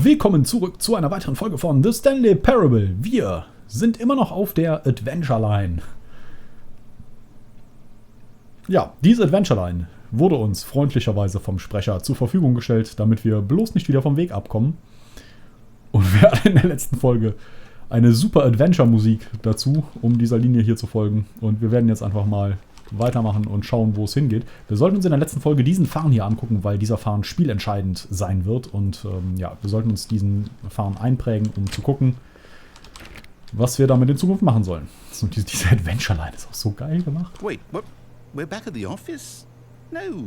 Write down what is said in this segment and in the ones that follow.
Willkommen zurück zu einer weiteren Folge von The Stanley Parable. Wir sind immer noch auf der Adventure Line. Ja, diese Adventure Line wurde uns freundlicherweise vom Sprecher zur Verfügung gestellt, damit wir bloß nicht wieder vom Weg abkommen. Und wir hatten in der letzten Folge eine super Adventure-Musik dazu, um dieser Linie hier zu folgen. Und wir werden jetzt einfach mal weitermachen und schauen, wo es hingeht. Wir sollten uns in der letzten Folge diesen Farn hier angucken, weil dieser Farn spielentscheidend sein wird. Und ja, wir sollten uns diesen Farn einprägen, um zu gucken, was wir damit in Zukunft machen sollen. Und diese Adventure-Line ist auch so geil gemacht. Wait, what? We're back at the office? No.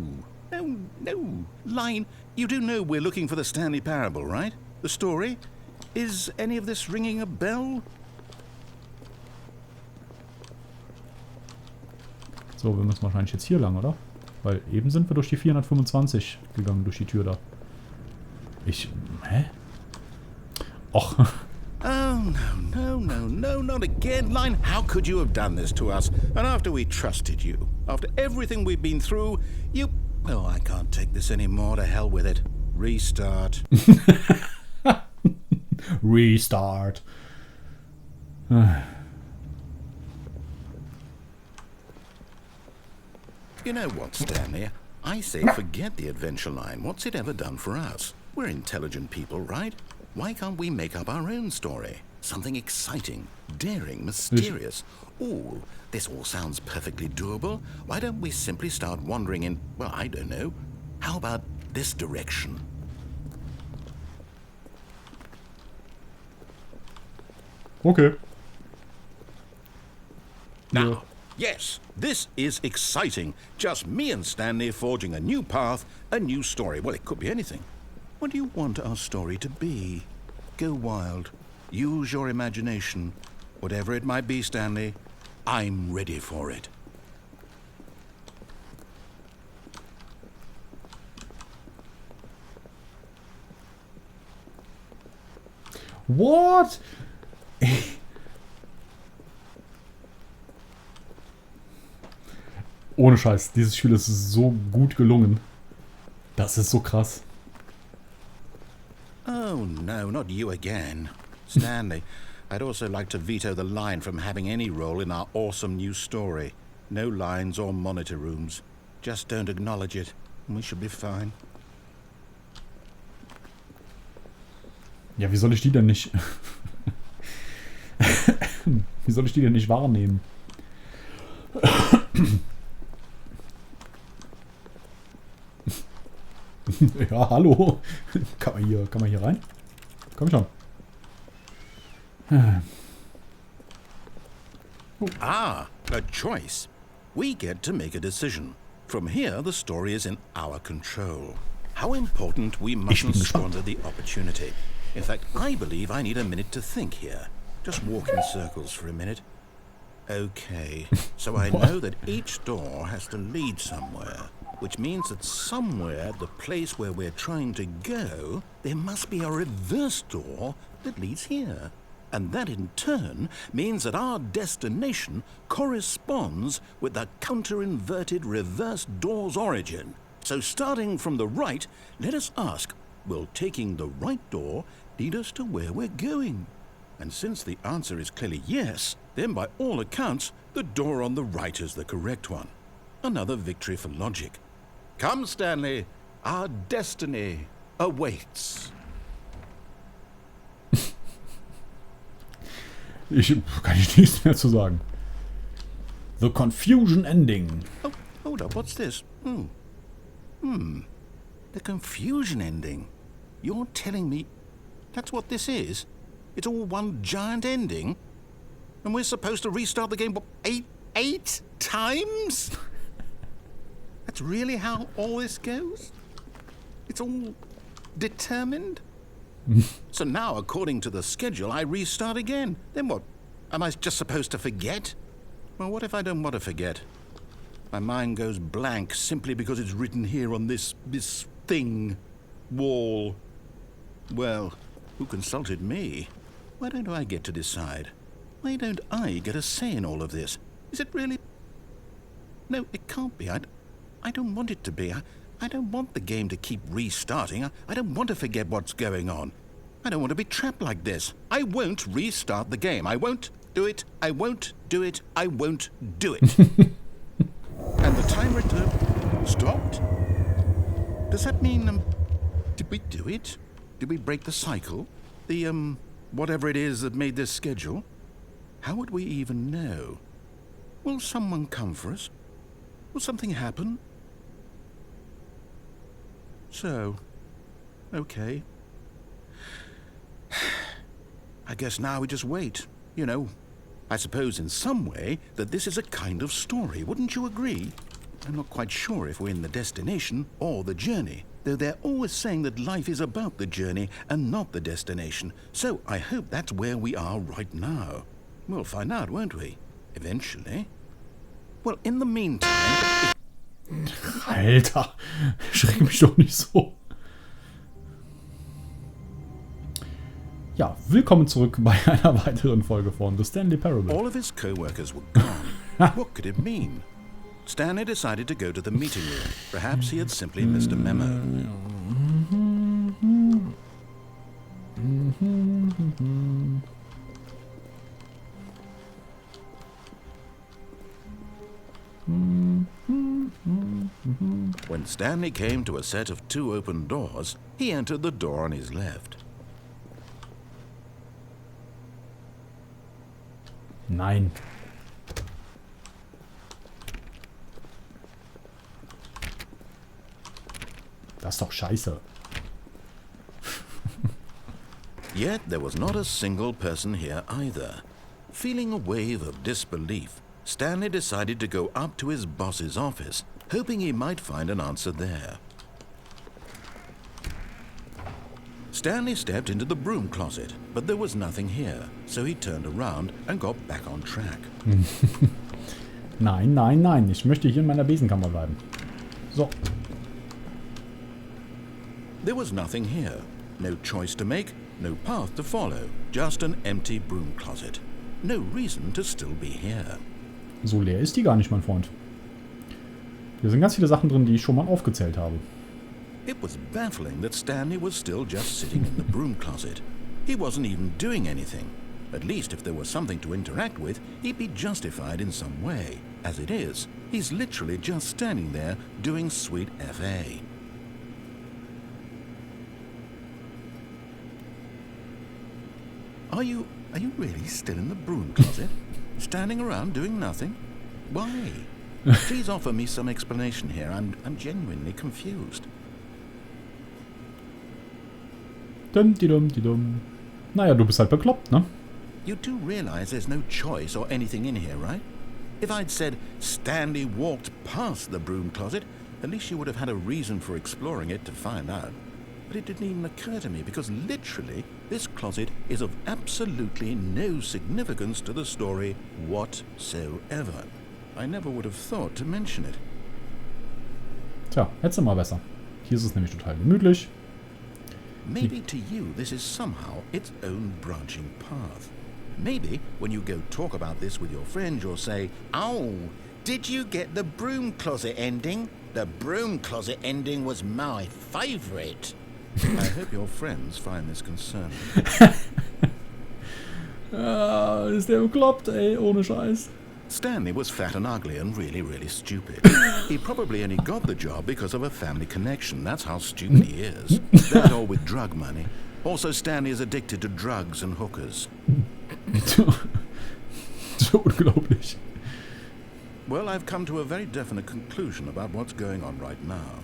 Line, you do know we're looking for the Stanley Parable, right? The story? Is any of this ringing a bell? So, wir müssen wahrscheinlich jetzt hier lang, oder? Weil eben sind wir durch die 425 gegangen, durch die Tür da. Hä? Och. Oh, no, not again. Line, how could you have done this to us? And after we trusted you, after everything we've been through, you... Oh, I can't take this anymore. To hell with it. Restart. Restart. You know what, Stanley? I say forget the adventure line. What's it ever done for us? We're intelligent people, right? Why can't we make up our own story? Something exciting, daring, mysterious. Ooh, this all sounds perfectly doable. Why don't we simply start wandering in, well, I don't know. How about this direction? Okay. Now, yes, this is exciting. Just me and Stanley forging a new path, a new story. Well, it could be anything. What do you want our story to be? Go wild. Use your imagination. Whatever it might be, Stanley, I'm ready for it. What? Ohne Scheiß, dieses Spiel ist so gut gelungen. Das ist so krass. Oh, no, not you again. Stanley, I'd also like to veto the line from having any role in our awesome new story. No lines or monitor rooms. Just don't acknowledge it, and we should be fine. Ja, wie soll ich die denn nicht... Wie soll ich die denn nicht wahrnehmen? Ja, hallo. Kann man hier rein? Komm schon. Ah, a choice. We get to make a decision. From here, the story is in our control. How important we mustn't squander the opportunity. In fact, I believe I need a minute to think here. Just walk in circles for a minute. Okay, so I know that each door has to lead somewhere, which means that somewhere at the place where we're trying to go, there must be a reverse door that leads here. And that in turn means that our destination corresponds with the counter-inverted reverse door's origin. So starting from the right, let us ask, will taking the right door lead us to where we're going? And since the answer is clearly yes, then by all accounts, the door on the right is the correct one. Another victory for logic. Come, Stanley, our destiny awaits. Kann ich nichts mehr zu sagen. The Confusion Ending. Oh, hold up, what's this? The Confusion Ending. You're telling me that's what this is? It's all one giant ending? And we're supposed to restart the game, what, eight times? That's really how all this goes? It's all determined? So now, according to the schedule, I restart again. Then what? Am I just supposed to forget? Well, what if I don't want to forget? My mind goes blank simply because it's written here on this thing. Wall. Well, who consulted me? Why don't I get to decide? Why don't I get a say in all of this? Is it really... No, it can't be. I don't want it to be. I don't want the game to keep restarting. I don't want to forget what's going on. I don't want to be trapped like this. I won't restart the game. I won't do it. I won't do it. I won't do it. And the timer stopped? Does that mean, did we do it? Did we break the cycle? The, whatever it is that made this schedule? How would we even know? Will someone come for us? Will something happen? So, okay. I guess now we just wait, you know. I suppose in some way that this is a kind of story, wouldn't you agree? I'm not quite sure if we're in the destination or the journey, though they're always saying that life is about the journey and not the destination. So I hope that's where we are right now. We'll find out, won't we? Eventually. Well, in the meantime... Alter, schreck mich doch nicht so. Ja, willkommen zurück bei einer weiteren Folge von The Stanley Parable. All of his co-workers were gone. What could it mean? Stanley decided to go to the meeting room. Perhaps he had simply missed a memo. When Stanley came to a set of 2 open doors, he entered the door on his left. Nein. Das ist doch scheiße. Yet there was not a single person here either. Feeling a wave of disbelief, Stanley decided to go up to his boss's office, hoping he might find an answer there. Stanley stepped into the broom closet, but there was nothing here, so he turned around and got back on track. Nein, nein, nein. Ich möchte hier in meiner Besenkammer bleiben. So. There was nothing here. No choice to make, no path to follow. Just an empty broom closet. No reason to still be here. So leer ist die gar nicht, mein Freund. Hier sind ganz viele Sachen drin, die ich schon mal aufgezählt habe. It was baffling that Stanley was still just sitting in the broom closet. He wasn't even doing anything. At least if there was something to interact with, he'd be justified in some way. As it is, he's literally just standing there doing sweet FA. Are you really still in the broom closet? Standing around doing nothing? Why? Please offer me some explanation here. I'm genuinely confused. Dum. Naja, du bist halt bekloppt, ne? You do realize there's no choice or anything in here, right? If I'd said Stanley walked past the broom closet, at least you would have had a reason for exploring it to find out. But it didn't even occur to me because literally this closet is of absolutely no significance to the story whatsoever. I never would have thought to mention it. Tja, hättest du mal besser. Hier ist es nämlich total gemütlich. Maybe to you this is somehow its own branching path. Maybe when you go talk about this with your friends you'll say, "Oh, did you get the broom closet ending? The broom closet ending was my favorite." I hope your friends find this concerning. Ist der bekloppt, ey, ohne Scheiß. Stanley was fat and ugly and really, really stupid. He probably only got the job because of a family connection. That's how stupid he is. That or with drug money. Also, Stanley is addicted to drugs and hookers. So unglaublich. Well, I've come to a very definite conclusion about what's going on right now.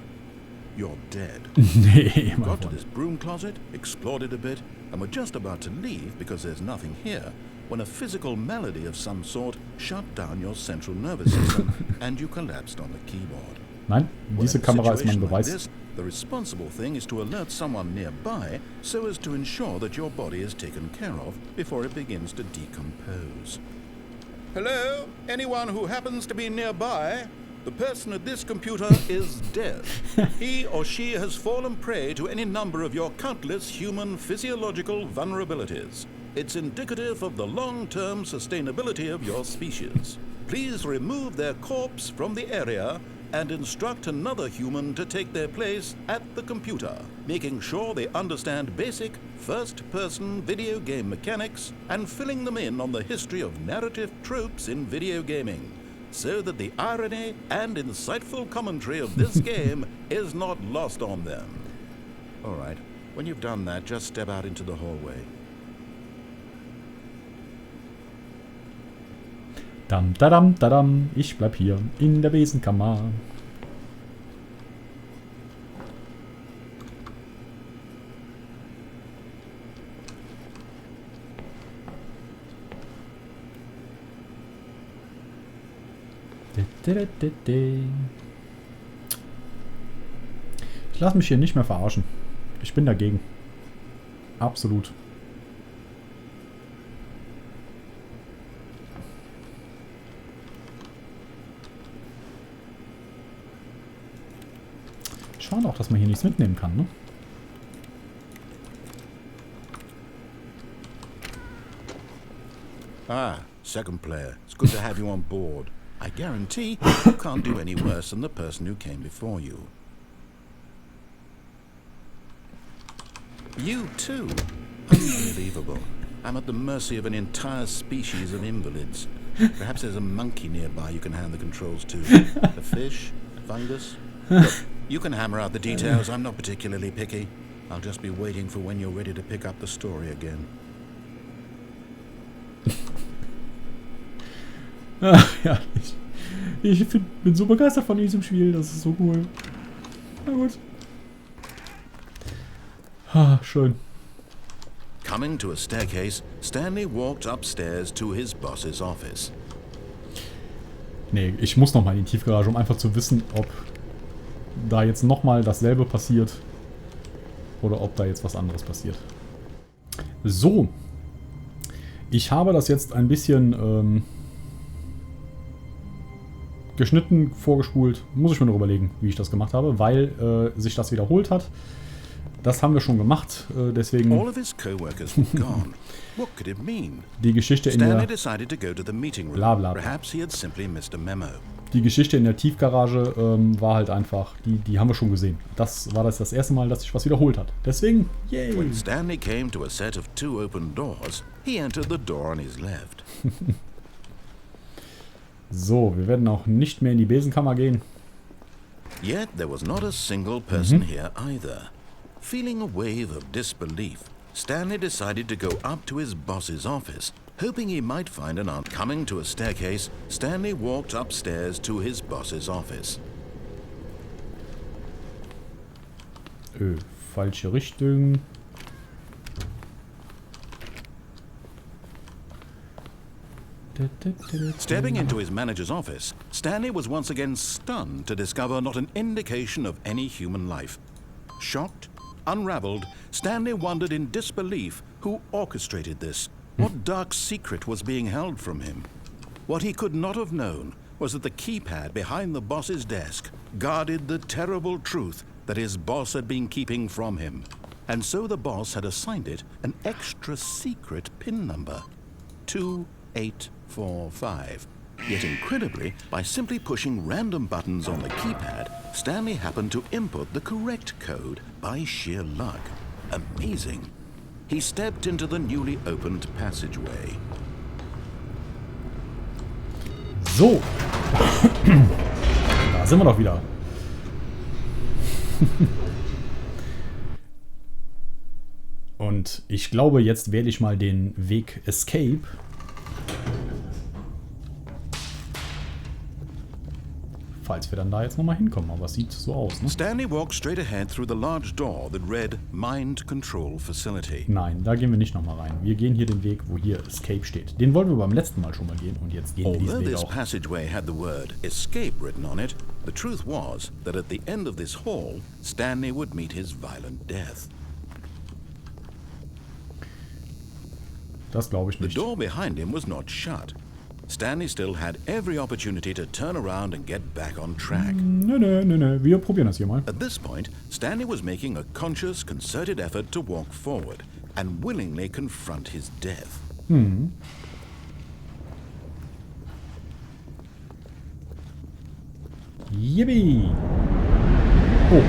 You're dead. Nee, You got to this broom closet, explored it a bit, and were just about to leave because there's nothing here, when a physical malady of some sort shut down your central nervous system and you collapsed on the keyboard. Nein, diese Kamera ist mein Beweis. Like this, the responsible thing is to alert someone nearby so as to ensure that your body is taken care of before it begins to decompose. Hello? Anyone who happens to be nearby? The person at this computer is dead. He or she has fallen prey to any number of your countless human physiological vulnerabilities. It's indicative of the long-term sustainability of your species. Please remove their corpse from the area and instruct another human to take their place at the computer, making sure they understand basic first-person video game mechanics and filling them in on the history of narrative tropes in video gaming, so that the irony and insightful commentary of this game is not lost on them. All right, when you've done that, just step out into the hallway. Dam, dadam, dadam. Ich bleib hier in der Besenkammer. Ich lasse mich hier nicht mehr verarschen. Ich bin dagegen. Absolut. Schade auch, dass man hier nichts mitnehmen kann, ne? Ah, second player. It's good to have you on board. I guarantee you can't do any worse than the person who came before you. You too? Unbelievable. I'm at the mercy of an entire species of invalids. Perhaps there's a monkey nearby you can hand the controls to. A fish? Fungus? Look, you can hammer out the details. I'm not particularly picky. I'll just be waiting for when you're ready to pick up the story again. Ja, ich bin so begeistert von diesem Spiel. Das ist so cool. Na gut. Schön. Coming to a staircase, Stanley walked upstairs to his boss's office. Nee, ich muss nochmal in die Tiefgarage, um einfach zu wissen, ob da jetzt nochmal dasselbe passiert oder ob da jetzt was anderes passiert. So. Ich habe das jetzt ein bisschen geschnitten, vorgespult. Muss ich mir noch überlegen, wie ich das gemacht habe, weil sich das wiederholt hat. Das haben wir schon gemacht, deswegen die Geschichte in der Die Geschichte in der Tiefgarage war halt einfach, die haben wir schon gesehen. Das war das erste Mal, dass sich was wiederholt hat. Deswegen, yay! When Stanley came to a set of 2 open doors, he entered the door on his left. So, wir werden auch nicht mehr in die Besenkammer gehen. Yet there was not a single person here either. Feeling a wave of disbelief, Stanley decided to go up to his boss's office, hoping he might find an aunt. Coming to a staircase, Stanley walked upstairs to his boss's office. Falsche Richtung. Stepping into his manager's office, Stanley was once again stunned to discover not an indication of any human life. Shocked, unraveled, Stanley wondered in disbelief who orchestrated this. What dark secret was being held from him? What he could not have known was that the keypad behind the boss's desk guarded the terrible truth that his boss had been keeping from him. And so the boss had assigned it an extra secret PIN number. 2845. Yet incredibly, by simply pushing random buttons on the keypad, Stanley happened to input the correct code by sheer luck. Amazing. He stepped into the newly opened passageway. So. Da sind wir doch wieder. Und ich glaube, jetzt wähle ich mal den Weg Escape. Falls wir dann da jetzt nochmal hinkommen, aber es sieht so aus, ne? Stanley walked straight ahead through the large door that read Mind Control Facility. Nein, da gehen wir nicht nochmal rein. Wir gehen hier den Weg, wo hier Escape steht. Den wollten wir beim letzten Mal schon mal gehen und jetzt gehen wir diesen Weg Although auch. this passageway had the word Escape written on it, the truth was that at the end of this hall, Stanley would meet his violent death. Das glaube ich The nicht. door behind him was not shut. Stanley still had every opportunity to turn around and get back on track. Nö. Wir probieren das hier mal. At this point, Stanley was making a conscious, concerted effort to walk forward and willingly confront his death. Yippie! Oh.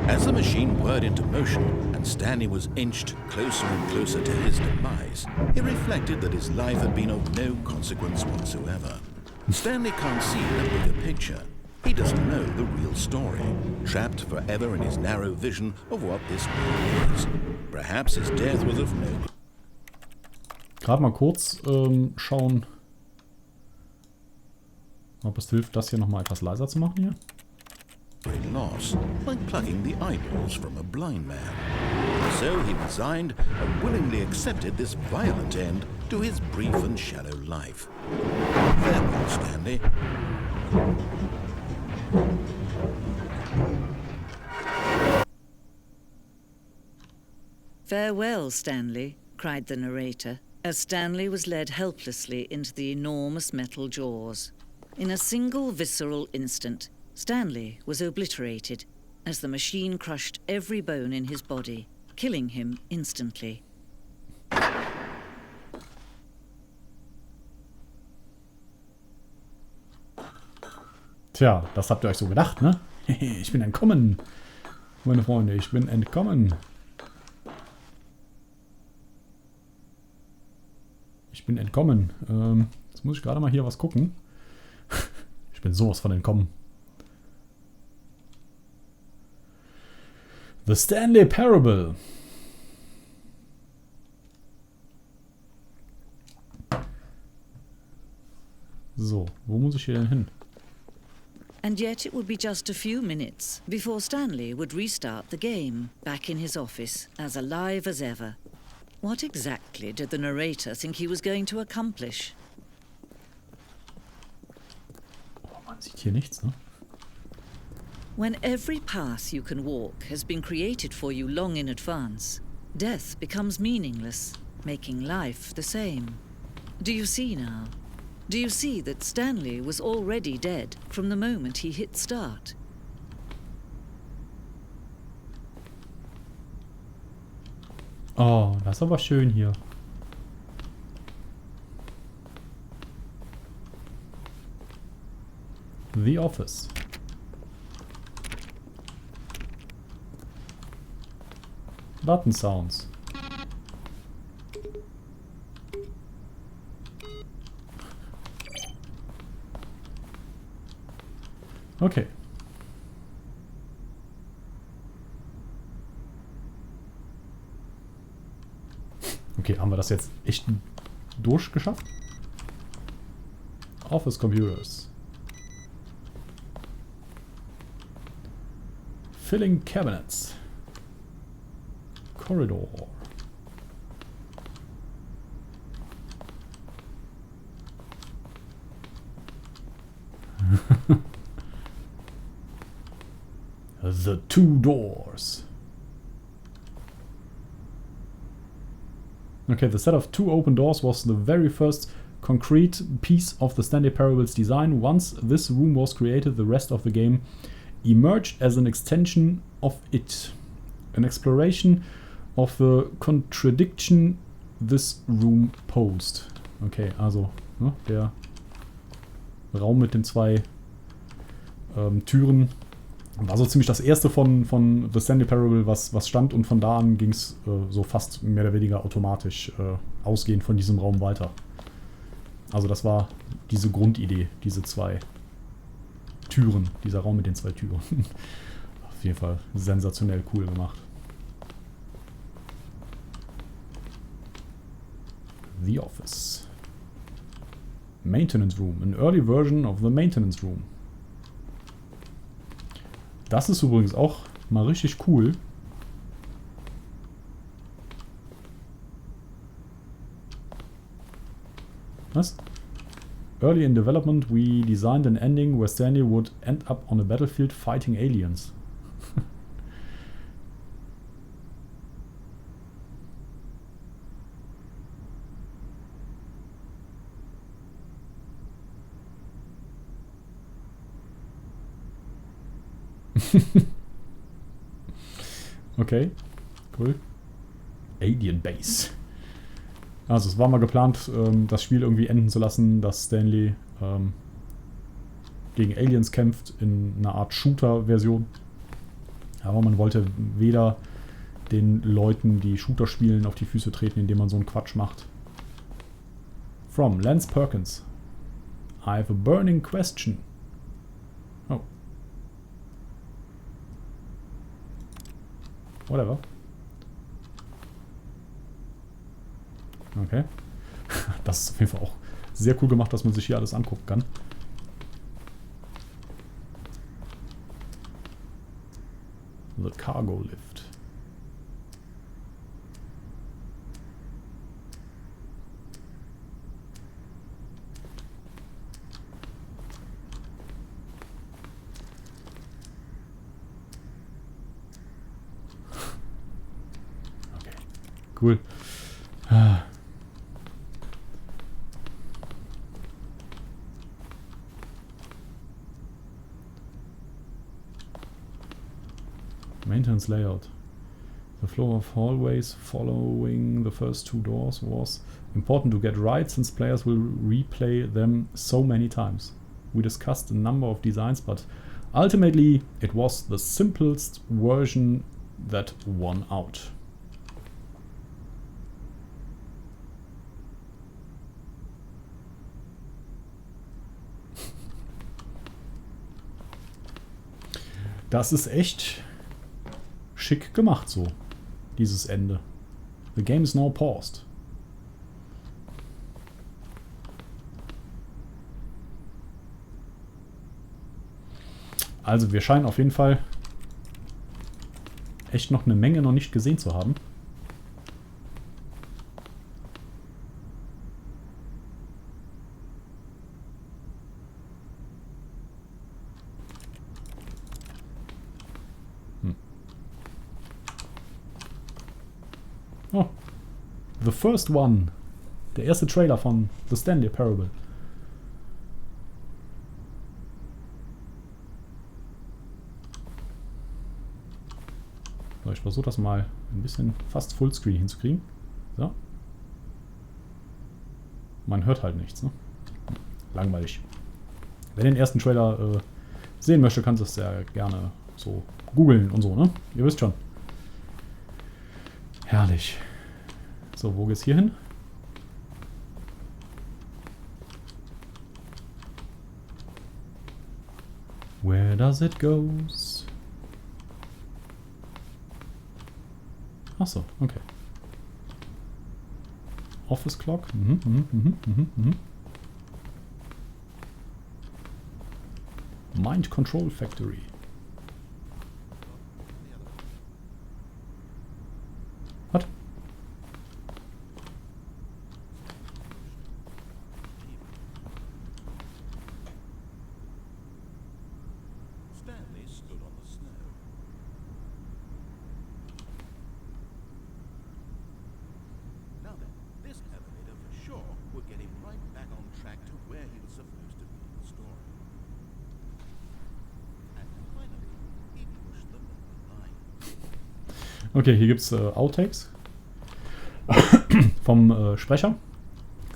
As the machine whirred into motion and Stanley was inched closer and closer to his demise, he reflected that his life had been of no consequence whatsoever. Stanley can't see the bigger picture. He doesn't know the real story, trapped forever in his narrow vision of what this world is. Perhaps his death was of no... Gerade mal kurz schauen, ob es hilft, das hier nochmal etwas leiser zu machen hier. Loss, like plucking the eyeballs from a blind man. So he resigned and willingly accepted this violent end to his brief and shallow life. Farewell, Stanley. Farewell, Stanley, cried the narrator, as Stanley was led helplessly into the enormous metal jaws. In a single visceral instant, Stanley was obliterated as the machine crushed every bone in his body, killing him instantly. Tja, das habt ihr euch so gedacht, ne? Ich bin entkommen, meine Freunde, ich bin entkommen. Ich bin entkommen. Jetzt muss ich gerade mal hier was gucken. Ich bin sowas von entkommen. The Stanley Parable. So, wo muss ich hier denn hin? And yet it would be just a few minutes before Stanley would restart the game, back in his office, as alive as ever. What exactly did the narrator think he was going to accomplish? Oh, man sieht hier nichts, ne? When every path you can walk has been created for you long in advance, death becomes meaningless, making life the same. Do you see now? Do you see that Stanley was already dead from the moment he hit start? Oh, das ist aber schön hier. The Office. Button Sounds. Okay. Okay, haben wir das jetzt echt durchgeschafft? Office Computers. Filling Cabinets. Corridor. The two doors. Okay, the set of two open doors was the very first concrete piece of the Stanley Parable's design. Once this room was created, the rest of the game emerged as an extension of it. An exploration of the contradiction this room posed. Okay, also ne, der Raum mit den zwei Türen war so ziemlich das erste von The Stanley Parable, was stand, und von da an ging es so fast mehr oder weniger automatisch ausgehend von diesem Raum weiter. Also das war diese Grundidee, diese zwei Türen, dieser Raum mit den zwei Türen. Auf jeden Fall sensationell cool gemacht. The Office. Maintenance Room. An early version of the Maintenance Room. Das ist übrigens auch mal richtig cool. Was? Early in development, we designed an ending where Stanley would end up on a battlefield fighting aliens. Okay, cool. Alien Base. Also es war mal geplant, das Spiel irgendwie enden zu lassen, dass Stanley gegen Aliens kämpft in einer Art Shooter-Version. Aber man wollte weder den Leuten, die Shooter spielen, auf die Füße treten, indem man so einen Quatsch macht. From Lance Perkins. I have a burning question. Oh. Whatever. Okay. Das ist auf jeden Fall auch sehr cool gemacht, dass man sich hier alles angucken kann. The Cargo Lift. Okay, cool. Maintenance layout. The flow of hallways following the first two doors was important to get right since players will replay them so many times. We discussed a number of designs, but ultimately it was the simplest version that won out. Das ist echt schick gemacht so, dieses Ende. The game is now paused. Also wir scheinen auf jeden Fall echt noch eine Menge noch nicht gesehen zu haben. Oh, the first one. Der erste Trailer von The Stanley Parable. So, ich versuche das mal ein bisschen fast Fullscreen hinzukriegen. So. Man hört halt nichts, ne? Langweilig. Wer den ersten Trailer sehen möchte, kann es sehr gerne so googeln und so, ne? Ihr wisst schon. Herrlich. So, wo geht's hier hin? Where does it goes? Achso, okay. Office Clock. Mind Control Factory. What? Stanley stood on the snow. Now then, this elevator for sure would get him right back on track to where he was supposed to be in the story. And finally, he pushed the line. Okay, hier gibt's Outtakes vom Sprecher.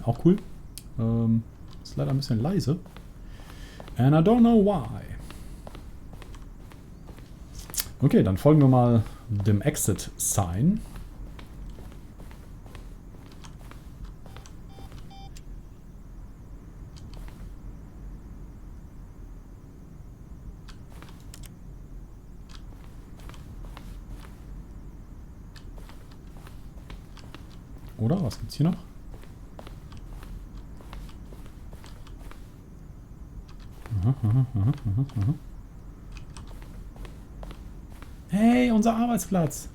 Auch cool. Ist leider ein bisschen leise. And I don't know why. Okay, dann folgen wir mal dem Exit Sign. Oder? Was gibt's hier noch? Aha. Hey, unser Arbeitsplatz!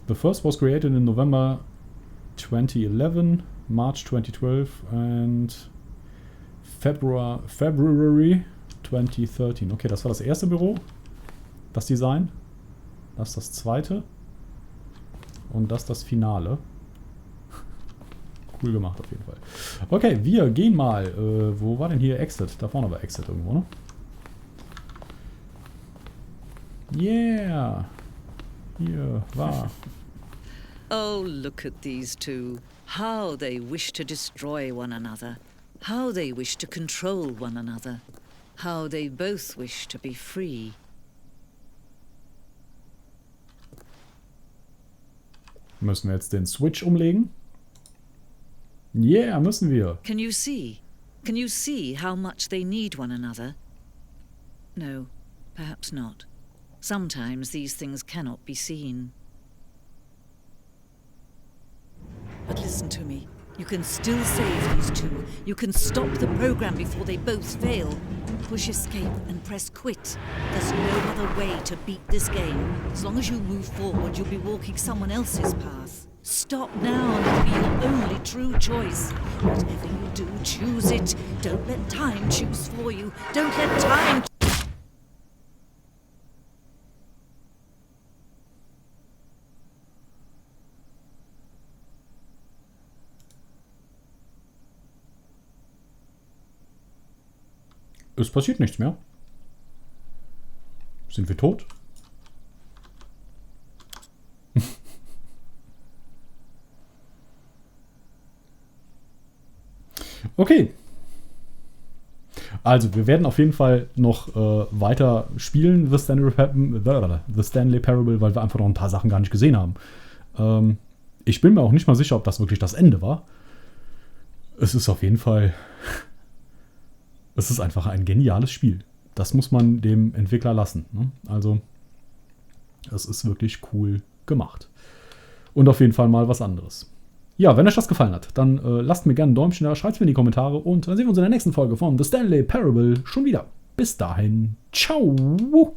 The first was created in November 2011, March 2012 and February 2013. Okay, das war das erste Büro. Das Design. Das ist das zweite. Und das ist das Finale. Cool gemacht auf jeden Fall. Okay, wir gehen mal. Wo war denn hier Exit? Da vorne war Exit irgendwo, ne? Yeah. Hier war. Oh, look at these two. How they wish to destroy one another. How they wish to control one another. How they both wish to be free. Müssen wir jetzt den Switch umlegen? Yeah, müssen wir. Can you see? Can you see how much they need one another? No, perhaps not. Sometimes these things cannot be seen. But listen to me. You can still save these two. You can stop the program before they both fail. Push escape and press quit. There's no other way to beat this game. As long as you move forward, you'll be walking someone else's path. Stop now and it'll be your only true choice. Whatever you do, choose it. Don't let time choose for you. Don't let time... Es passiert nichts mehr. Sind wir tot? Okay. Also, wir werden auf jeden Fall noch weiter spielen, The Stanley Parable, weil wir einfach noch ein paar Sachen gar nicht gesehen haben. Ich bin mir auch nicht mal sicher, ob das wirklich das Ende war. Es ist auf jeden Fall... Es ist einfach ein geniales Spiel. Das muss man dem Entwickler lassen. Ne? Also, es ist wirklich cool gemacht. Und auf jeden Fall mal was anderes. Ja, wenn euch das gefallen hat, dann lasst mir gerne ein Däumchen da, schreibt es mir in die Kommentare und dann sehen wir uns in der nächsten Folge von The Stanley Parable schon wieder. Bis dahin, ciao!